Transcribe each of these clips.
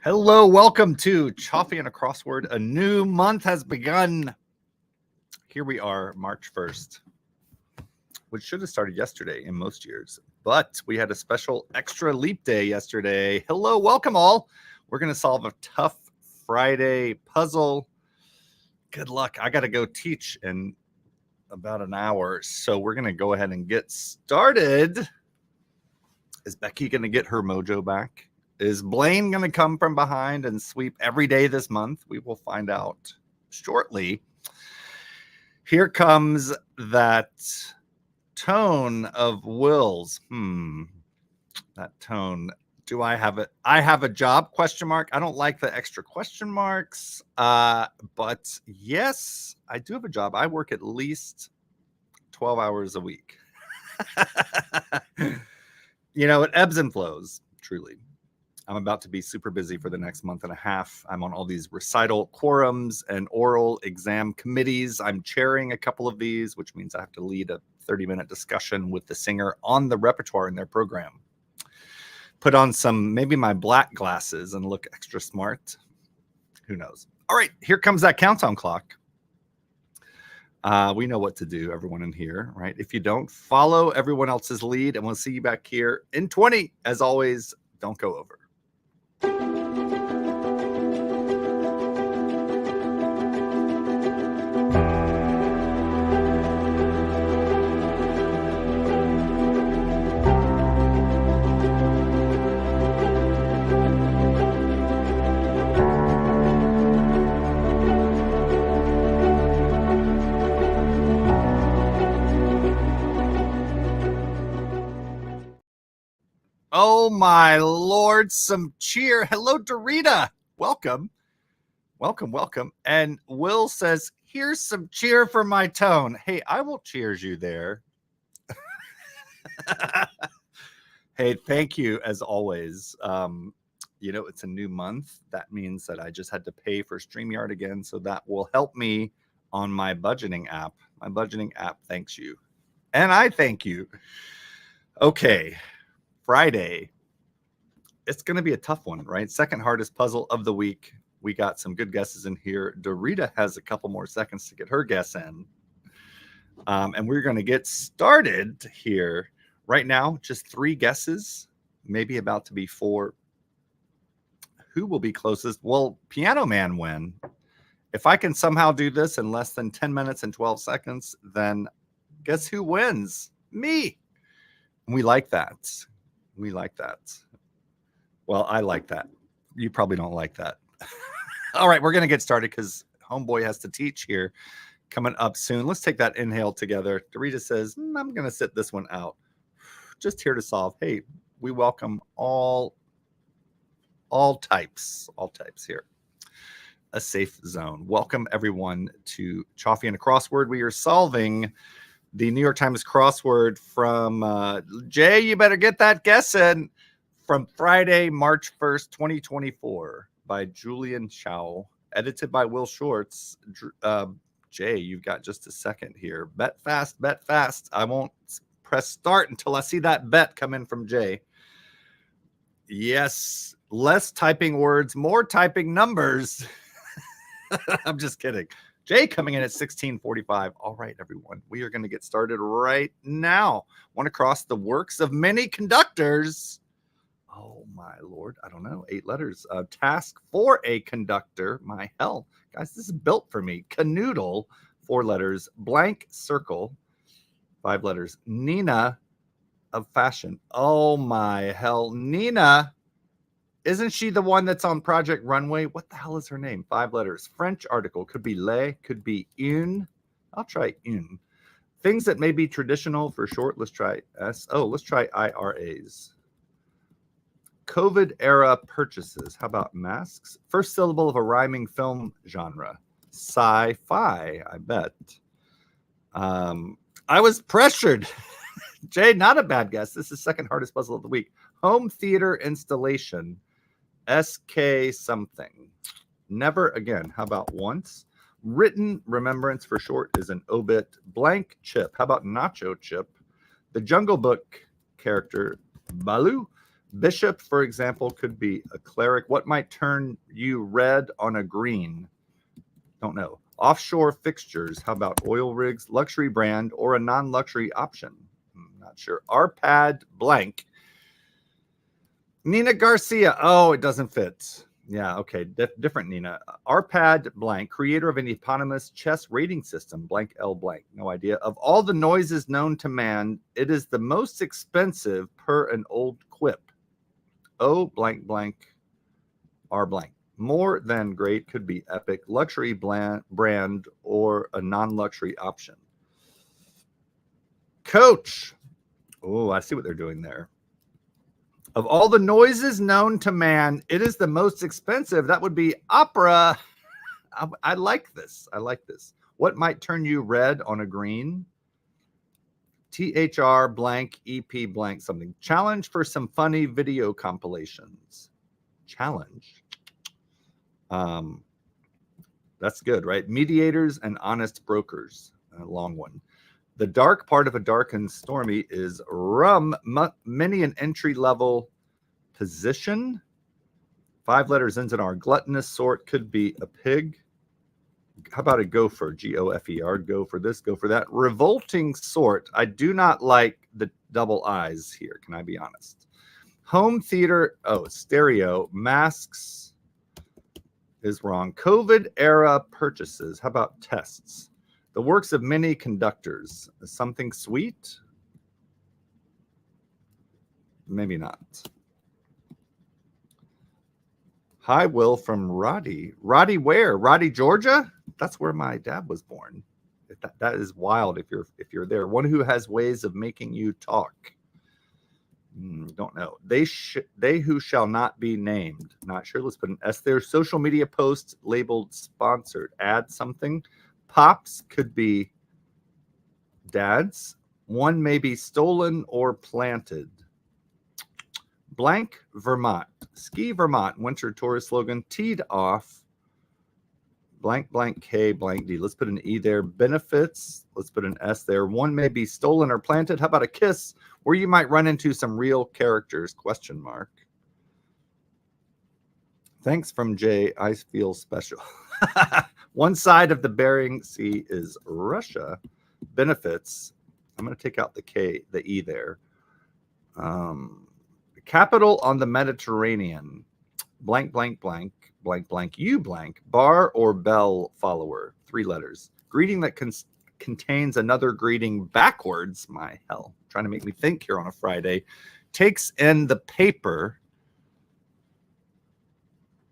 Hello, welcome to Choffy and a Crossword. A new month has begun. Here we are, March 1st, which should have started yesterday in most years, but we had a special extra leap day yesterday. Hello, welcome all. We're going to solve a tough Friday puzzle. Good luck. I got to go teach in about an hour, so we're going to go ahead and get started. Is Becky going to get her mojo back? Is Blaine going to come from behind and sweep every day this month? We will find out shortly. Here comes that tone of Will's. That tone. Do I have it? I have a job, question mark. I don't like the extra question marks. But yes, I do have a job. I work at least 12 hours a week. You know, it ebbs and flows, truly. I'm about to be super busy for the next month and a half. I'm on all these recital quorums and oral exam committees. I'm chairing a couple of these, which means I have to lead a 30-minute discussion with the singer on the repertoire in their program. Put on maybe my black glasses and look extra smart. Who knows? All right, here comes that countdown clock. We know what to do, everyone in here, right? If you don't, follow everyone else's lead, and we'll see you back here in 20. As always, don't go over. Oh my Lord, some cheer. Hello, Dorita. Welcome. Welcome, welcome. And Will says, here's some cheer for my tone. Hey, I will cheers you there. Hey, thank you as always. You know, it's a new month. That means that I just had to pay for StreamYard again. So that will help me on my budgeting app. My budgeting app thanks you. And I thank you. Okay. Friday. It's going to be a tough one, right? Second hardest puzzle of the week. We got some good guesses in here. Dorita has a couple more seconds to get her guess in. And we're going to get started here. Right now, just 3 guesses, maybe about to be 4. Who will be closest? Will Piano Man win? If I can somehow do this in less than 10 minutes and 12 seconds, then guess who wins? Me. We like that. We like that. Well, I like that. You probably don't like that. All right, we're going to get started because Homeboy has to teach here coming up soon. Let's take that inhale together. Dorita says, I'm going to sit this one out. Just here to solve. Hey, we welcome all types here. A safe zone. Welcome, everyone, to Choffy and a Crossword. We are solving the New York Times crossword from Jay, you better get that guess in, from Friday, March 1st, 2024 by Julian Chow, edited by Will Shorts. Jay, you've got just a second here. Bet fast, bet fast. I won't press start until I see that bet come in from Jay. Yes, less typing words, more typing numbers. I'm just kidding. Jay coming in at 16:45. All right, everyone, we are going to get started right now. Want to cross the works of many conductors. Oh, my Lord. I don't know. 8 letters. Task for a conductor. My hell. Guys, this is built for me. Canoodle. 4 letters. Blank circle. 5 letters. Nina of fashion. Oh, my hell. Nina. Isn't she the one that's on Project Runway? What the hell is her name? 5 letters. French article. Could be le. Could be une. I'll try une. Things that may be traditional for short. Let's try S. Oh, let's try IRAs. COVID era purchases. How about masks? First syllable of a rhyming film genre. Sci-fi, I bet. I was pressured. Jay, not a bad guess. This is second hardest puzzle of the week. Home theater installation. SK something. Never again. How about once? Written remembrance for short is an obit. Blank chip. How about nacho chip? The Jungle Book character Baloo. Bishop, for example, could be a cleric. What might turn you red on a green? Don't know. Offshore fixtures. How about oil rigs, luxury brand, or a non-luxury option? Not sure. RPAD blank. Nina Garcia. Oh, it doesn't fit. Yeah, okay. Different Nina. RPAD blank, creator of an eponymous chess rating system, blank L blank. No idea. Of all the noises known to man, it is the most expensive per an old quip. O blank blank R blank. More than great could be epic, luxury brand, or a non-luxury option. Coach. Oh, I see what they're doing there. Of all the noises known to man, it is the most expensive. That would be opera. I like this. I like this. What might turn you red on a green? THR blank EP blank something. Challenge for some funny video compilations. Challenge. That's good, right? Mediators and honest brokers. A long one. The dark part of a dark and stormy is rum. Many an entry-level position. 5 letters ends in R. Gluttonous sort could be a pig. How about a gopher? G-O-F-E-R. Go for this, go for that. Revolting sort. I do not like the double I's here. Can I be honest? Home theater. Oh, stereo. Masks is wrong. COVID era purchases. How about tests? The works of many conductors. Something sweet? Maybe not. Hi, Will from Roddy. Roddy where? Roddy, Georgia? That's where my dad was born. That is wild if you're there. One who has ways of making you talk. Don't know. They who shall not be named. Not sure. Let's put an S there. Social media posts labeled sponsored. Add something. Pops could be dads. One may be stolen or planted. Blank, Vermont. Ski Vermont. Winter tourist slogan. Teed off. Blank, blank, K, blank, D. Let's put an E there. Benefits. Let's put an S there. One may be stolen or planted. How about a kiss where you might run into some real characters? Question mark. Thanks from Jay. I feel special. One side of the Bering Sea is Russia. Benefits. I'm going to take out the K, the E there. Capital on the Mediterranean. Blank, blank, blank, blank, blank, you blank. Bar or bell follower. 3 letters. Greeting that contains another greeting backwards. My hell. Trying to make me think here on a Friday. Takes in the paper.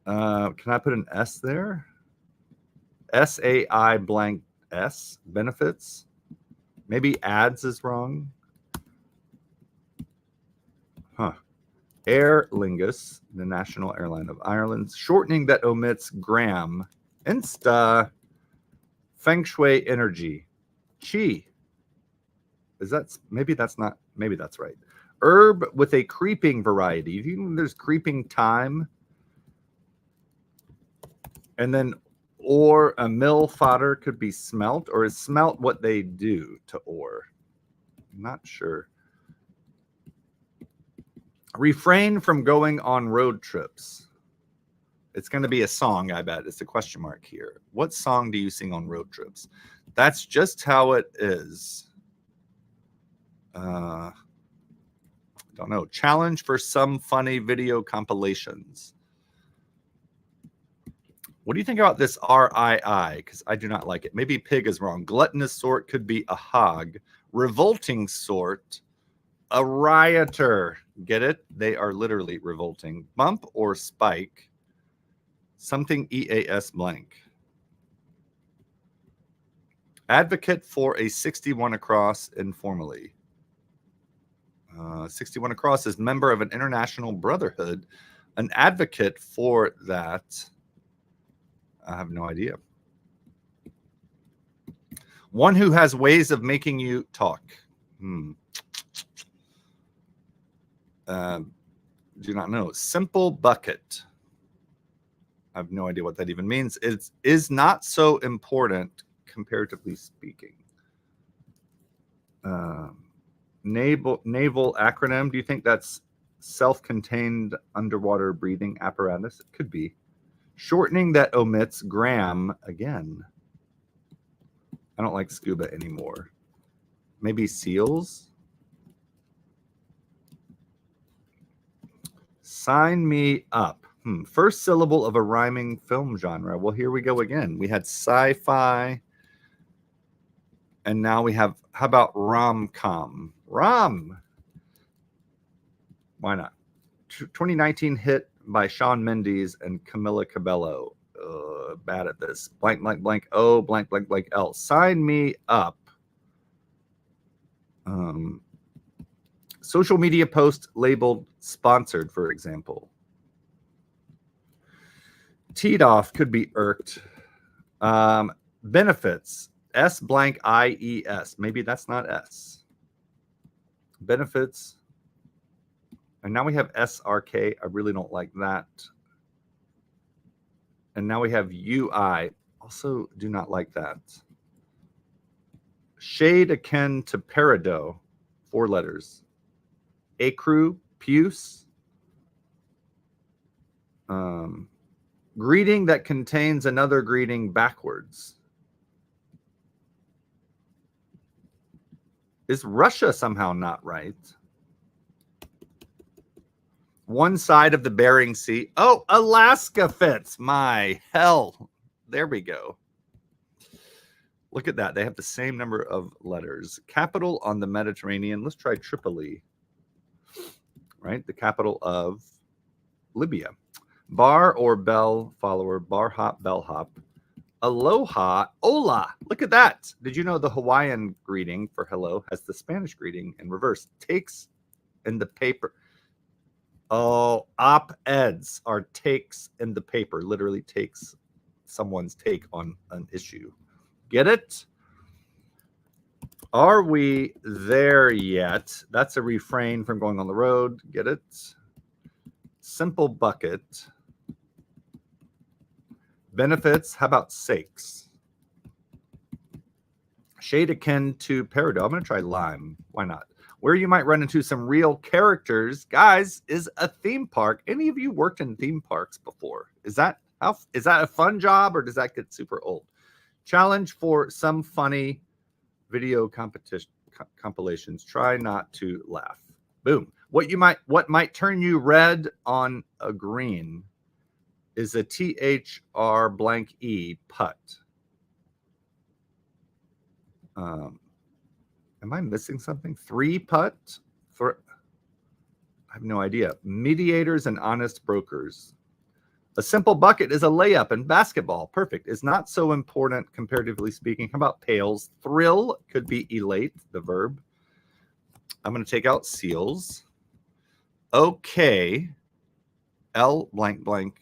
Can I put an S there? S-A-I blank S. Benefits. Maybe ads is wrong. Huh. Aer Lingus, the national airline of Ireland. Shortening that omits gram. Insta. Feng Shui energy. Chi. Is that, maybe that's not, maybe that's right. Herb with a creeping variety. Do you think there's creeping time? And then, or a mill fodder could be smelt, or is smelt what they do to ore? I'm not sure. Refrain from going on road trips. It's going to be a song, I bet. It's a question mark here. What song do you sing on road trips? That's just how it is. Don't know. Challenge for some funny video compilations. What do you think about this RII? Because I do not like it. Maybe pig is wrong. Gluttonous sort could be a hog. Revolting sort, a rioter. Get it? They are literally revolting. Bump or spike. Something EAS blank. Advocate for a 61 across informally. 61 across is member of an international brotherhood. An advocate for that. I have no idea. One who has ways of making you talk. Do not know. Simple bucket. I have no idea what that even means. It is not so important, comparatively speaking. Naval acronym. Do you think that's self-contained underwater breathing apparatus. It could be. Shortening that omits gram again. I don't like scuba anymore. Maybe seals? Sign me up. First syllable of a rhyming film genre. Well, here we go again. We had sci-fi. And now we have, how about rom-com? Rom. Why not? 2019 hit by Shawn Mendes and Camila Cabello. Bad at this. Blank, blank, blank. O, blank, blank, blank, L. Sign me up. Social media post labeled sponsored, for example. Teed off could be irked. Benefits. S blank IES. Maybe that's not S. Benefits. And now we have SRK. I really don't like that. And now we have UI. Also do not like that. Shade akin to peridot. 4 letters. Acru, puce. Greeting that contains another greeting backwards. Is Russia somehow not right? One side of the Bering Sea. Oh, Alaska fits. My hell. There we go. Look at that. They have the same number of letters. Capital on the Mediterranean. Let's try Tripoli. Right? The capital of Libya. Bar or bell follower. Bar hop, bell hop. Aloha, hola. Look at that. Did you know the Hawaiian greeting for hello has the Spanish greeting in reverse? Takes in the paper. Oh, op-eds are takes in the paper. Literally takes someone's take on an issue. Get it? Are we there yet? That's a refrain from Going on the Road. Get it? Simple bucket. Benefits. How about sakes? Shade akin to peridot. I'm going to try lime. Why not? Where you might run into some real characters, guys, is a theme park. Any of you worked in theme parks before? Is that a fun job, or does that get super old? Challenge for some funny video compilations. Try not to laugh. Boom. What might turn you red on a green is a THR blank E putt. Am I missing something? 3 putt? I have no idea. Mediators and honest brokers. A simple bucket is a layup in basketball. Perfect. Is not so important, comparatively speaking. How about pails? Thrill could be elate, the verb. I'm going to take out seals. Okay. L blank blank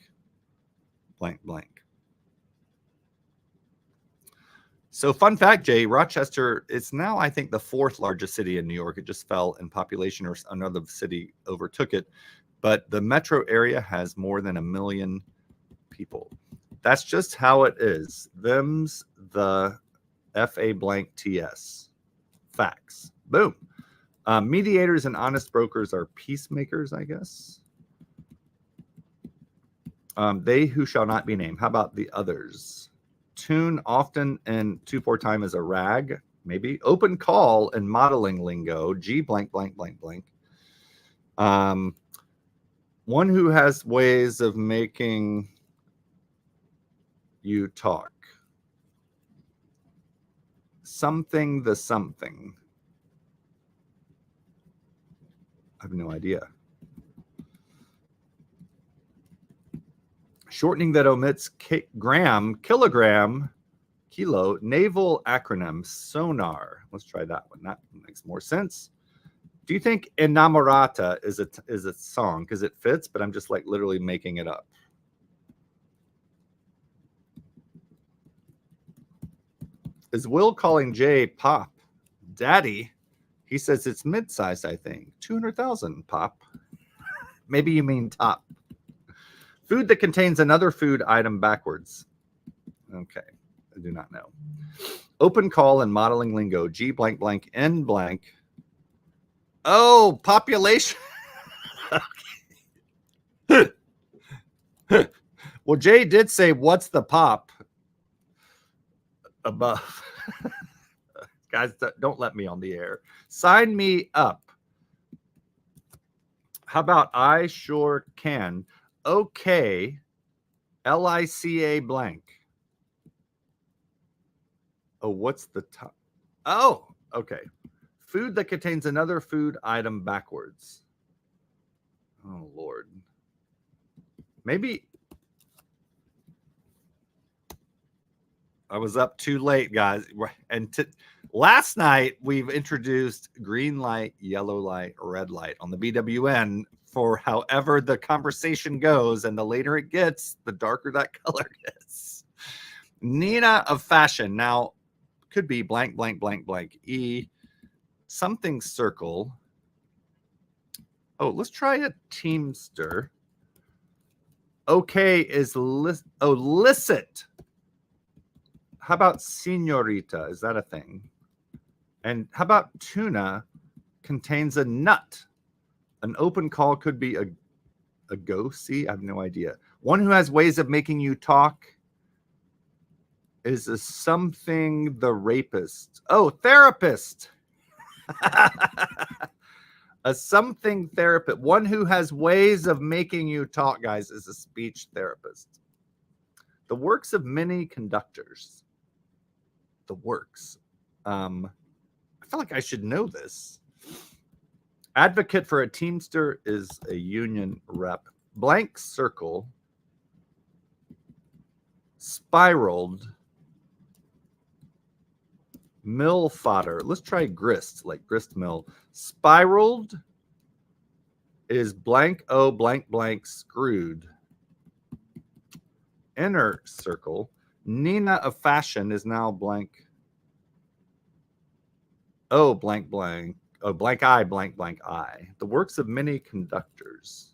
blank blank. So fun fact, Jay, Rochester is now, I think, the 4th largest city in New York. It just fell in population, or another city overtook it. But the metro area has more than 1 million people. That's just how it is. Them's the FA blank TS. Facts. Boom. Mediators and honest brokers are peacemakers, I guess. They who shall not be named. How about the others? Tune often and 2/4 time is a rag, maybe. Open call and modeling lingo. G blank blank blank blank. One who has ways of making you talk. Something the something. I have no idea. Shortening that omits gram, kilogram, kilo, naval acronym, sonar. Let's try that one. That makes more sense. Do you think Innamorata is a song? Because it fits, but I'm just like literally making it up. Is Will calling Jay Pop Daddy? He says it's mid-sized, I think. 200,000 Pop. Maybe you mean top. Food that contains another food item backwards. Okay, I do not know. Open call and modeling lingo. G blank blank N blank. Oh, population. Well, Jay did say, what's the pop above? Guys, don't let me on the air. Sign me up. How about I sure can? Okay. LICA blank. Oh, what's the top? Oh, okay. Food that contains another food item backwards. Oh, Lord. Maybe I was up too late, guys. And last night, we've introduced green light, yellow light, red light on the BWN for however the conversation goes. And the later it gets, the darker that color gets. Nina of fashion. Now, could be blank, blank, blank, blank. E. Something circle. Oh, let's try a teamster. Okay is licit. How about senorita? Is that a thing? And how about tuna contains a nut? An open call could be a go-see. I have no idea. One who has ways of making you talk is a something the rapist. Oh, therapist. A something therapist. One who has ways of making you talk, guys, is a speech therapist. The works of many conductors. The works. I feel like I should know this. Advocate for a teamster is a union rep. Blank circle. Spiraled. Mill fodder. Let's try grist, like grist mill. Spiraled is blank O blank blank screwed. Inner circle. Nina of fashion is now blank. Oh, blank blank. Oh, blank eye, blank blank eye. The works of many conductors.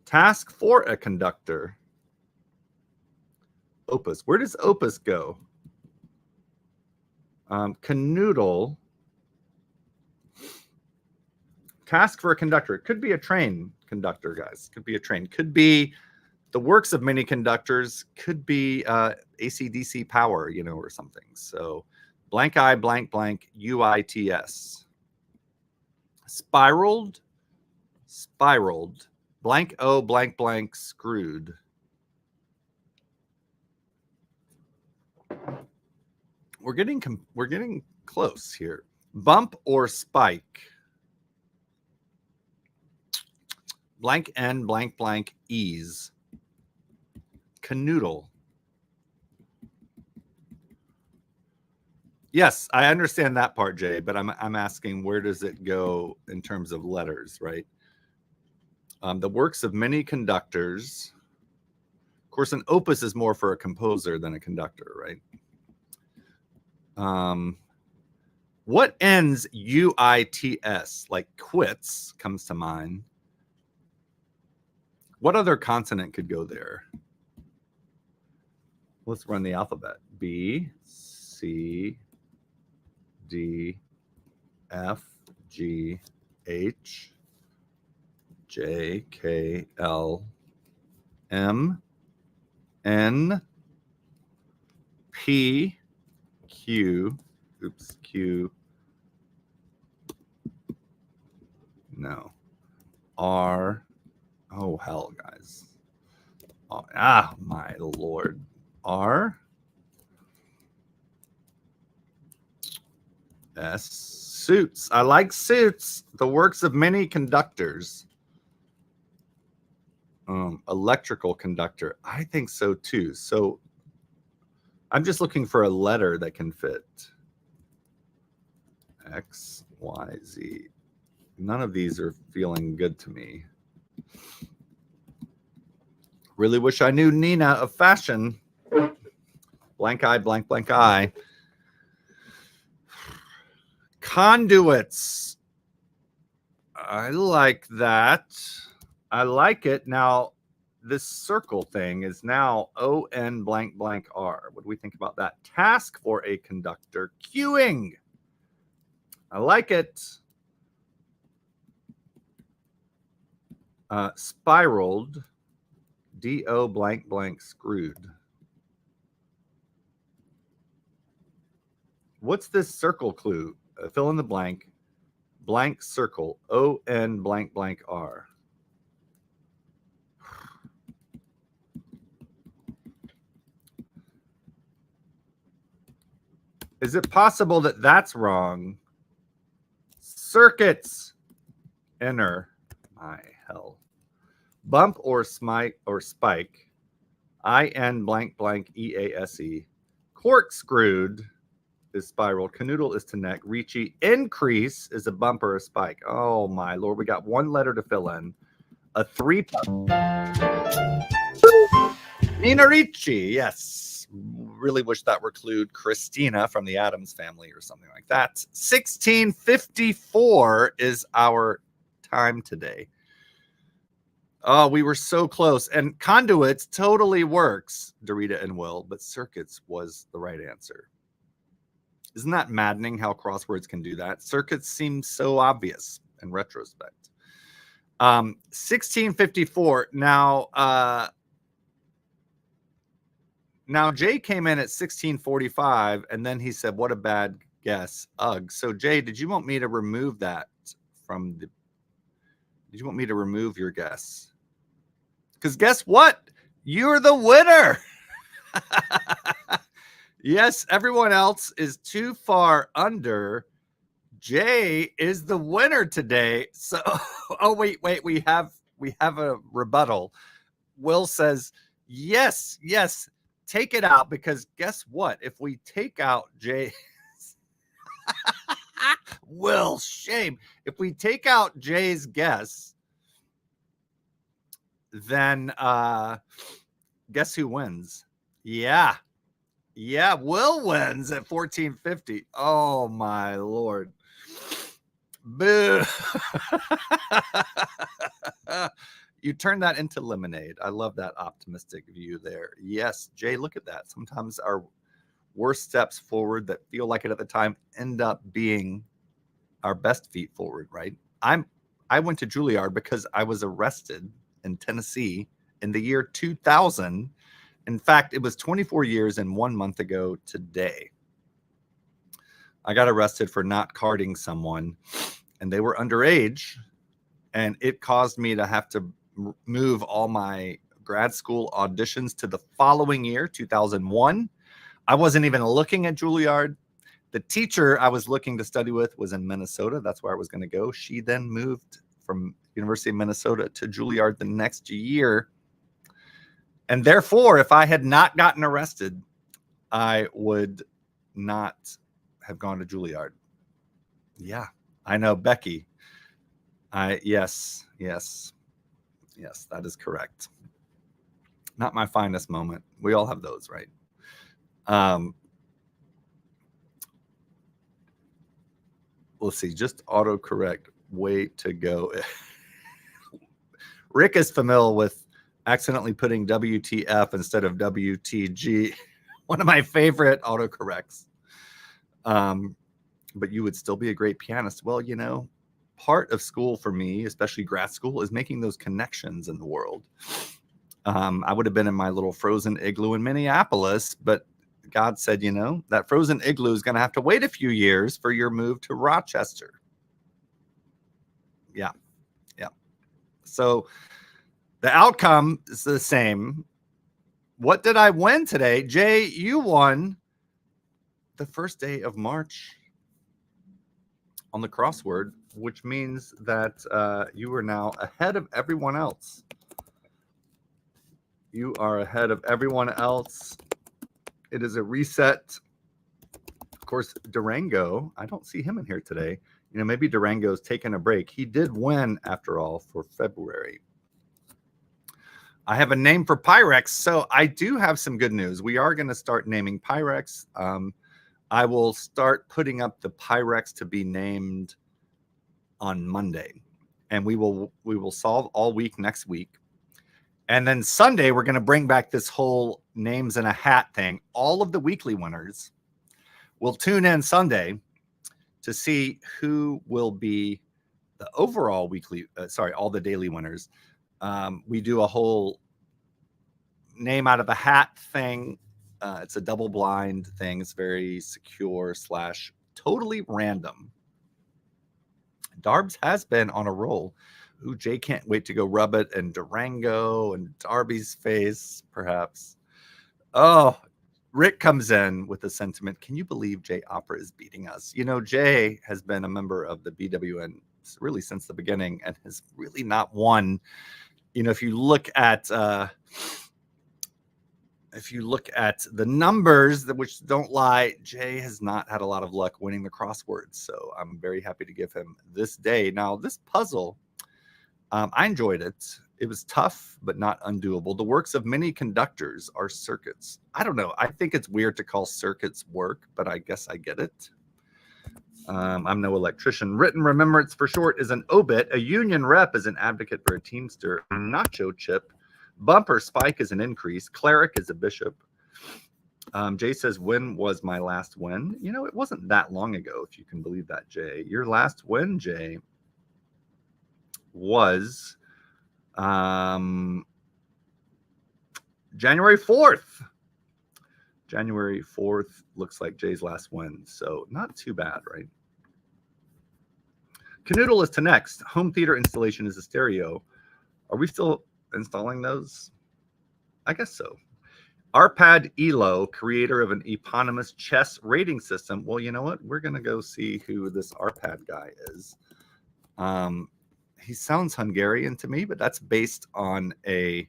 Task for a conductor. Opus. Where does opus go? Canoodle. Task for a conductor. It could be a train conductor, guys. Could be a train. Could be the works of many conductors. Could be AC/DC power, you know, or something. So blank eye, blank blank, UITS. Spiraled. Spiraled. Blank O, blank blank, screwed. We're getting close here. Bump or spike. Blank N, blank blank, ease. Canoodle. Yes, I understand that part, Jay, but I'm asking, where does it go in terms of letters, right? The works of many conductors. Of course, an opus is more for a composer than a conductor, right? What ends UITS? Like quits comes to mind. What other consonant could go there? Let's run the alphabet. B, C, D, F, G, H, J, K, L, M, N, P, Q, oops, Q, no, R, oh, hell, guys. Oh, my Lord. R, S, suits. I like suits. The works of many conductors. Electrical conductor. I think so too. So I'm just looking for a letter that can fit. X, Y, Z. None of these are feeling good to me. Really wish I knew Nina of fashion. Blank eye, blank, blank eye. Conduits. I like that. I like it. Now, this circle thing is now O-N blank blank R. What do we think about that? Task for a conductor, queuing. I like it. Spiraled, D-O blank blank screwed. What's this circle clue? Fill in the blank circle, O-N blank blank R. Is it possible that that's wrong? Circuits. Enter. My hell. Bump or spike. I-N blank blank E-A-S-E. Corkscrewed is spiraled. Canoodle is to neck. Ricci. Increase is a bump or a spike. Oh my Lord. We got one letter to fill in. A 3. Nina Ricci. Yes. Really wish that were clued Christina from the Addams Family or something like that. 16:54 is our time today. Oh, we were so close. And conduits totally works, Dorita and Will, but circuits was the right answer. Isn't that maddening how crosswords can do that? Circuits seem so obvious in retrospect. 16:54. Now Jay came in at 16:45, and then he said, "What a bad guess." Ugh. So Jay, did you want me to remove that from the? Did you want me to remove your guess? Because guess what? You're the winner. Yes, everyone else is too far under. Jay is the winner today. So, oh wait, we have a rebuttal. Will says, yes. Take it out, because guess what? If we take out Jay, Will, shame. If we take out Jay's guess, then guess who wins? Yeah, Will wins at 1450. Oh my Lord. Boo. You turned that into lemonade. I love that optimistic view there. Yes, Jay, look at that. Sometimes our worst steps forward that feel like it at the time end up being our best feet forward, right? I went to Juilliard because I was arrested in Tennessee in the year 2000. In fact, it was 24 years and 1 month ago today. I got arrested for not carding someone, and they were underage, and it caused me to have to move all my grad school auditions to the following year, 2001. I wasn't even looking at Juilliard. The teacher I was looking to study with was in Minnesota. That's where I was going to go. She then moved from University of Minnesota to Juilliard the next year. And therefore, if I had not gotten arrested, I would not have gone to Juilliard. Yeah, I know, Becky. Yes, that is correct. Not my finest moment. We all have those, right? Let's see, just autocorrect. Way to go. Rick is familiar with accidentally putting WTF instead of WTG. One of my favorite autocorrects. But you would still be a great pianist. Well, you know, part of school for me, especially grad school, is making those connections in the world. I would have been in my little frozen igloo in Minneapolis, but God said, you know, that frozen igloo is going to have to wait a few years for your move to Rochester. Yeah. So the outcome is the same. What did I win today? Jay, you won the first day of March on the crossword, which means that you are now ahead of everyone else. You are ahead of everyone else. It is a reset. Of course, Durango, I don't see him in here today. You know, maybe Durango's taking a break. He did win, after all, for February. I have a name for Pyrex, so I do have some good news. We are going to start naming Pyrex. I will start putting up the Pyrex to be named on Monday, and we will solve all week next week. And then Sunday, we're going to bring back this whole names in a hat thing. All of the weekly winners will tune in Sunday to see who will be the overall weekly, all the daily winners. We do a whole name out of a hat thing. It's a double blind thing. It's very secure / totally random. Darbs has been on a roll. Ooh, Jay can't wait to go rub it in Durango and Darby's face, perhaps. Oh, Rick comes in with a sentiment. Can you believe Jay Opera is beating us? You know, Jay has been a member of the BWN really since the beginning and has really not won. You know, if you look at the numbers, which don't lie, Jay has not had a lot of luck winning the crosswords. So I'm very happy to give him this day. Now, this puzzle, I enjoyed it. It was tough, but not undoable. The works of many conductors are circuits. I don't know. I think it's weird to call circuits work, but I guess I get it. I'm no electrician. Written remembrance for short is an obit. A union rep is an advocate for a teamster. A nacho chip. Bumper spike is an increase. Cleric is a bishop. Jay says, when was my last win? You know, it wasn't that long ago, if you can believe that, Jay. Your last win, Jay, was January 4th. January 4th looks like Jay's last win, so not too bad, right? Canoodle is to next. Home theater installation is a stereo. Are we still installing those? I guess so. Arpad Elo, creator of an eponymous chess rating system. Well, you know what? We're going to go see who this Arpad guy is. He sounds Hungarian to me, but that's based on a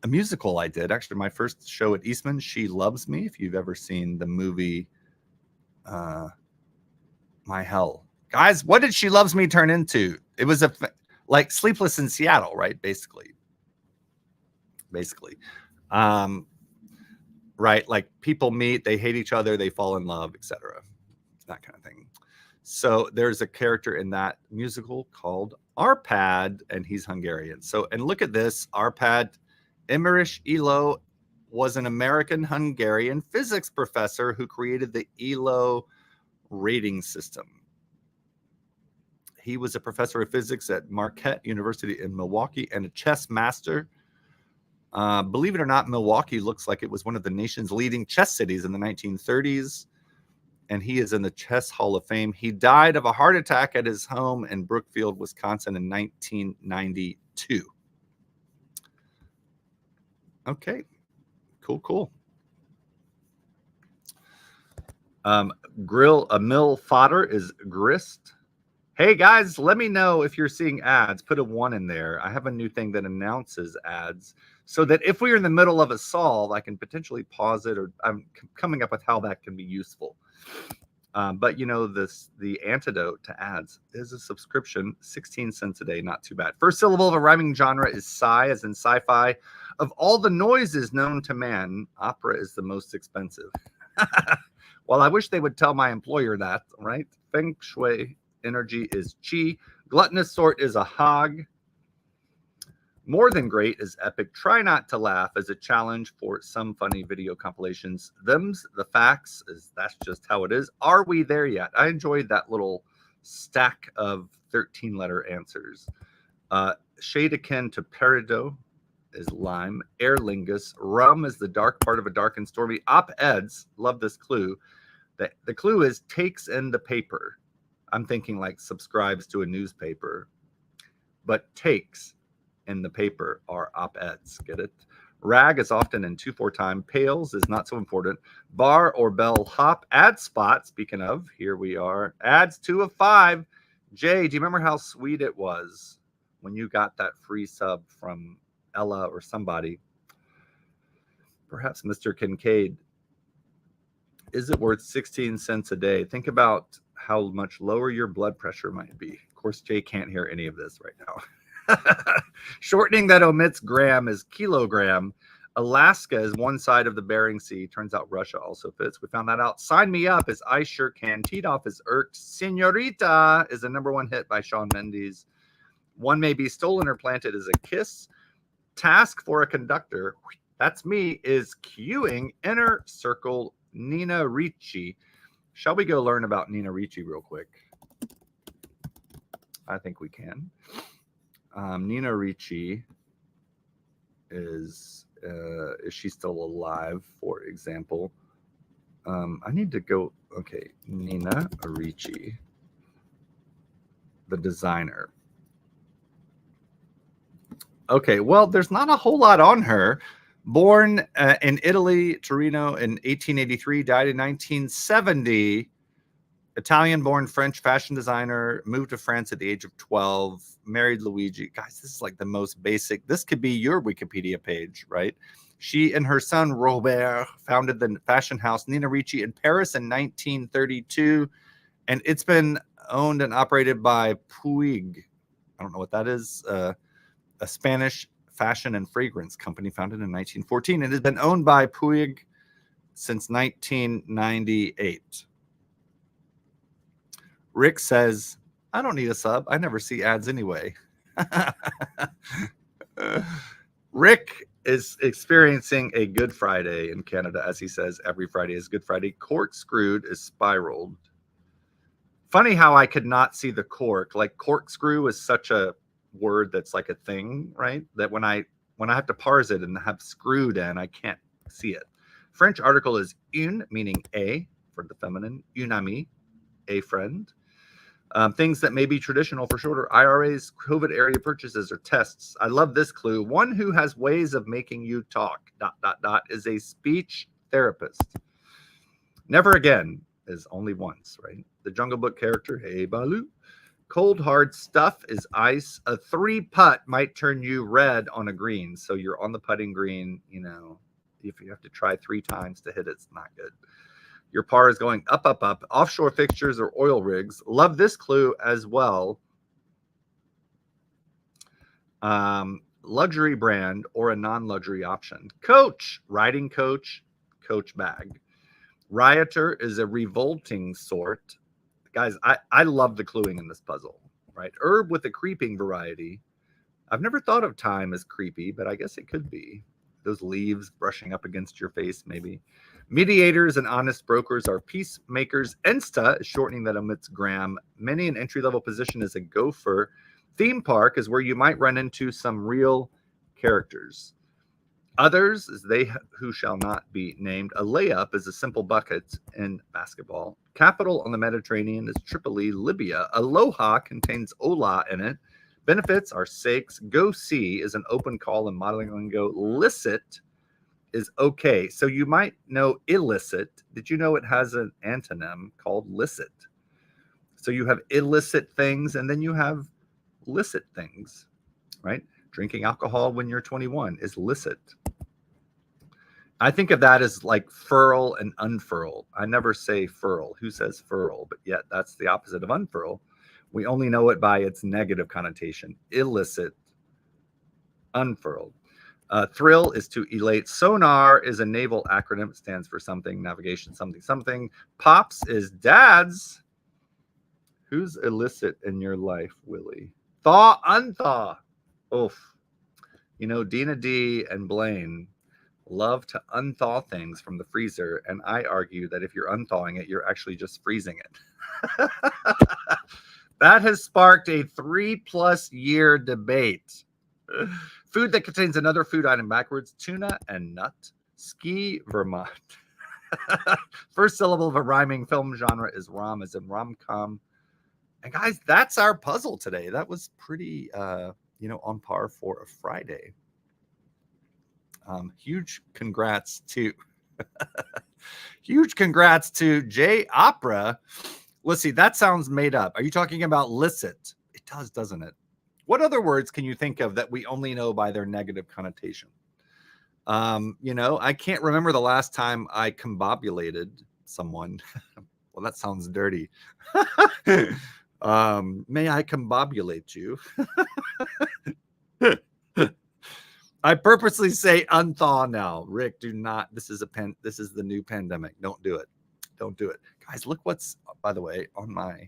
musical I did. Actually, my first show at Eastman, She Loves Me. If you've ever seen the movie My Hell. Guys, what did She Loves Me turn into? It was like Sleepless in Seattle, right? Basically. Right? Like people meet, they hate each other, they fall in love, etc. That kind of thing. So there's a character in that musical called Arpad, and he's Hungarian. So, and look at this. Arpad Imerish Elo was an American-Hungarian physics professor who created the Elo rating system. He was a professor of physics at Marquette University in Milwaukee and a chess master. Believe it or not, Milwaukee looks like it was one of the nation's leading chess cities in the 1930s. And he is in the Chess Hall of Fame. He died of a heart attack at his home in Brookfield, Wisconsin in 1992. Okay, cool. Mill fodder is grist. Hey guys, let me know if you're seeing ads. Put a 1 in there. I have a new thing that announces ads so that if we're in the middle of a solve, I can potentially pause it, or I'm coming up with how that can be useful. But you know, the antidote to ads is a subscription, 16 cents a day, not too bad. First syllable of a rhyming genre is sci, as in sci-fi. Of all the noises known to man, opera is the most expensive. Well, I wish they would tell my employer that, right? Feng Shui energy is chi. Gluttonous sort is a hog. More than great is epic. Try not to laugh as a challenge for some funny video compilations. Them's the facts, that's just how it is. Are we there yet? I enjoyed that little stack of 13-letter answers. Shade akin to peridot is lime. Aer lingus. Rum is the dark part of a dark and stormy. Op-eds, love this clue. The clue is takes in the paper. I'm thinking like subscribes to a newspaper, but takes in the paper are op-eds. Get it? Rag is often in 2/4 time. Pails is not so important. Bar or bell hop. Ad spot, speaking of, here we are. Ads 2 of 5. Jay, do you remember how sweet it was when you got that free sub from Ella or somebody? Perhaps Mr. Kincaid. Is it worth 16 cents a day? Think about how much lower your blood pressure might be. Of course, Jay can't hear any of this right now. Shortening that omits gram is kilogram. Alaska is one side of the Bering Sea. Turns out Russia also fits. We found that out. Sign Me Up is I Sure Can. Teed Off is irked. Senorita is a #1 hit by Shawn Mendes. One may be stolen or planted as a kiss. Task for a conductor, that's me, is cueing inner circle Nina Ricci. Shall we go learn about Nina Ricci real quick? I think we can. Nina Ricci is she still alive, for example? I need to go, okay, Nina Ricci, the designer. Okay, well, there's not a whole lot on her. Born in Italy, Torino in 1883, died in 1970. Italian-born French fashion designer, moved to France at the age of 12, married Luigi. Guys, this is like the most basic. This could be your Wikipedia page, right? She and her son, Robert, founded the fashion house Nina Ricci in Paris in 1932, and it's been owned and operated by Puig. I don't know what that is. A Spanish fashion and fragrance company founded in 1914. It has been owned by Puig since 1998. Rick says, I don't need a sub. I never see ads anyway. Rick is experiencing a Good Friday in Canada, as he says, every Friday is Good Friday. Corkscrewed is spiraled. Funny how I could not see the cork. Like corkscrew is such a word that's like a thing, right? That when I have to parse it and have screwed in, I can't see it. French article is une, meaning a for the feminine, une amie, a friend. Things that may be traditional for shorter IRAs, COVID area purchases, or tests. I love this clue. One who has ways of making you talk, ... is a speech therapist. Never again is only once, right? The Jungle Book character, hey Baloo. Cold hard stuff is ice. A 3-putt might turn you red on a green. So you're on the putting green, you know, if you have to try 3 times to hit it, it's not good. Your par is going up, up, up. Offshore fixtures or oil rigs. Love this clue as well. Luxury brand or a non-luxury option. Coach, riding coach, coach bag. Rioter is a revolting sort. Guys, I love the cluing in this puzzle, right? Herb with a creeping variety. I've never thought of thyme as creepy, but I guess it could be. Those leaves brushing up against your face, maybe. Mediators and honest brokers are peacemakers. Insta is shortening that omits gram. Many an entry-level position is a gopher. Theme park is where you might run into some real characters. Others is they who shall not be named. A layup is a simple bucket in basketball. Capital on the Mediterranean is Tripoli, Libya. Aloha contains Ola in it. Benefits are sakes. Go see is an open call in modeling lingo. Licit is okay. So you might know illicit. Did you know it has an antonym called licit? So you have illicit things and then you have licit things, right? Drinking alcohol when you're 21 is licit. I think of that as like furl and unfurl. I never say furl. Who says furl? But yet that's the opposite of unfurl. We only know it by its negative connotation. Illicit, unfurled. Thrill is to elate. Sonar is a naval acronym. It stands for something, navigation, something, something. Pops is dads. Who's illicit in your life, Willie? Thaw, unthaw. Oof. You know, Dina D and Blaine love to unthaw things from the freezer, and I argue that if you're unthawing it, you're actually just freezing it. That has sparked a 3+ year debate. Food that contains another food item backwards, tuna and nut. Ski, Vermont. First syllable of a rhyming film genre is rom, as in rom-com. And guys, that's our puzzle today. That was pretty, on par for a Friday. Huge congrats to J Opera. Let's see, that sounds made up. Are you talking about licit? It does, doesn't it? What other words can you think of that we only know by their negative connotation? I can't remember the last time I combobulated someone. Well, that sounds dirty. May I combobulate you? I purposely say unthaw now. Rick, do not. This is the new pandemic. Don't do it. Don't do it. Guys, look what's, by the way, on my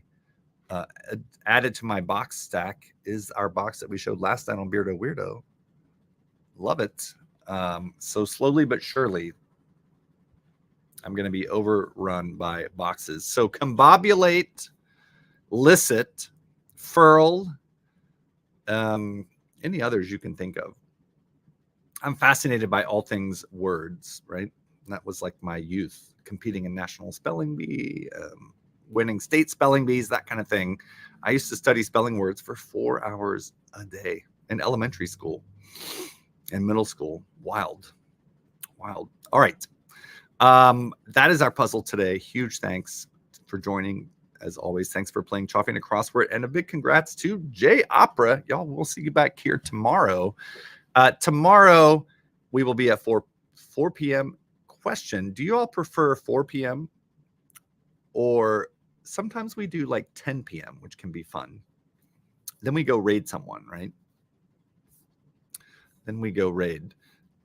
added to my box stack is our box that we showed last night on Beardo Weirdo. Love it. So slowly but surely, I'm going to be overrun by boxes. So combobulate, licit, furl, any others you can think of. I'm fascinated by all things words, right? That was like my youth, competing in National Spelling Bee, winning state spelling bees, that kind of thing. I used to study spelling words for 4 hours a day in elementary school and middle school. Wild. All right. That is our puzzle today. Huge thanks for joining. As always, thanks for playing Choffy and a Crossword, and a big congrats to J Opera. Y'all, we'll see you back here tomorrow. Tomorrow we will be at 4 p.m. Question: do you all prefer 4 p.m. or sometimes we do like 10 p.m., which can be fun. Then we go raid someone, right? Then we go raid,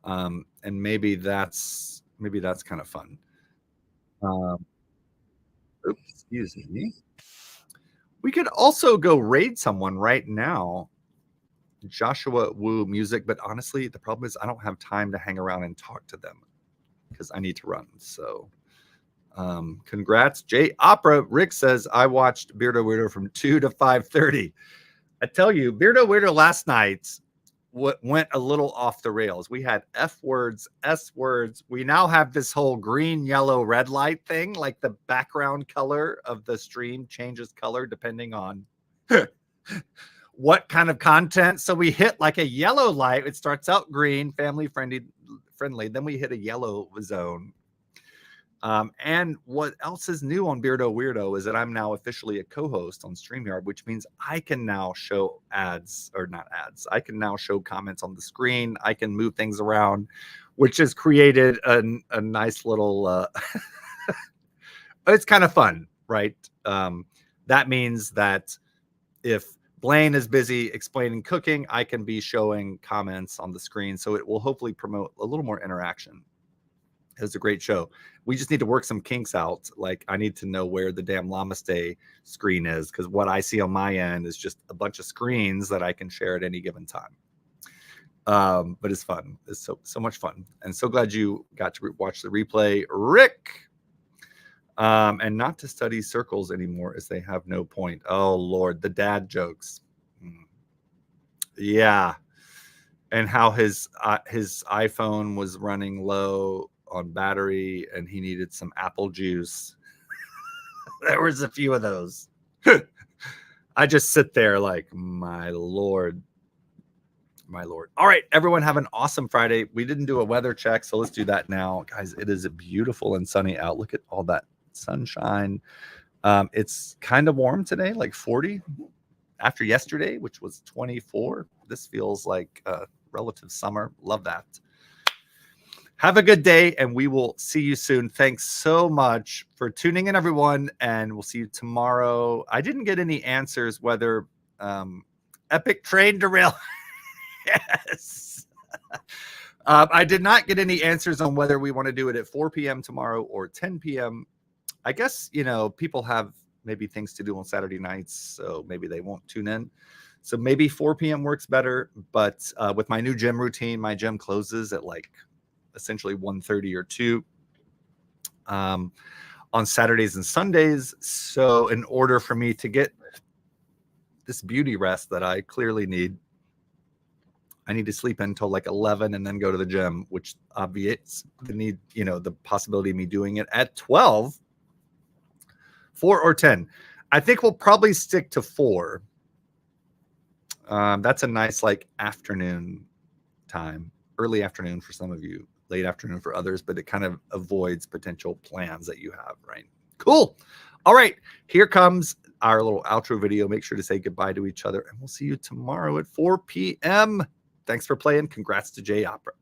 and maybe that's kind of fun. Oops, excuse me. We could also go raid someone right now. Joshua Wu Music, but honestly, the problem is I don't have time to hang around and talk to them because I need to run. So congrats, J Opera. Rick says I watched Beardo Weirdo from 2 to 5:30. I tell you, Beardo Weirdo last night went a little off the rails. We had F words, S words. We now have this whole green, yellow, red light thing. Like the background color of the stream changes color depending on what kind of content. So we hit like a yellow light. It starts out green, family friendly. Then we hit a yellow zone. And what else is new on Beardo Weirdo is that I'm now officially a co-host on StreamYard, which means I can now show ads, or not ads. I can now show comments on the screen. I can move things around, which has created a nice little, it's kind of fun, right? That means that if Blaine is busy explaining cooking, I can be showing comments on the screen. So it will hopefully promote a little more interaction. It was a great show. We just need to work some kinks out. Like I need to know where the damn Llama screen is, because what I see on my end is just a bunch of screens that I can share at any given time. But it's fun. It's so much fun. And so glad you got to watch the replay, Rick. And not to study circles anymore as they have no point. Oh, Lord, the dad jokes. Yeah. And how his iPhone was running low on battery and he needed some apple juice. There was a few of those. I just sit there like, my Lord. All right, everyone, have an awesome Friday. We didn't do a weather check, so let's do that now. Guys, it is beautiful and sunny out. Look at all that sunshine. It's kind of warm today, like 40 after yesterday, which was 24. This feels like relative summer. Love that. Have a good day, and we will see you soon. Thanks so much for tuning in, everyone, and we'll see you tomorrow. I didn't get any answers whether epic train derail. Yes. I did not get any answers on whether we want to do it at 4 p.m. tomorrow or 10 p.m. I guess, people have maybe things to do on Saturday nights, so maybe they won't tune in. So maybe 4 p.m. works better, but with my new gym routine, my gym closes at like essentially 1:30 or 2 on Saturdays and Sundays. So in order for me to get this beauty rest that I clearly need, I need to sleep until like 11 and then go to the gym, which obviates the need, the possibility of me doing it at 12, 4 or 10. I think we'll probably stick to 4. That's a nice like afternoon time, early afternoon for some of you, late afternoon for others, but it kind of avoids potential plans that you have, right? Cool. All right, here comes our little outro video. Make sure to say goodbye to each other, and we'll see you tomorrow at 4 p.m. Thanks for playing. Congrats to J Opera.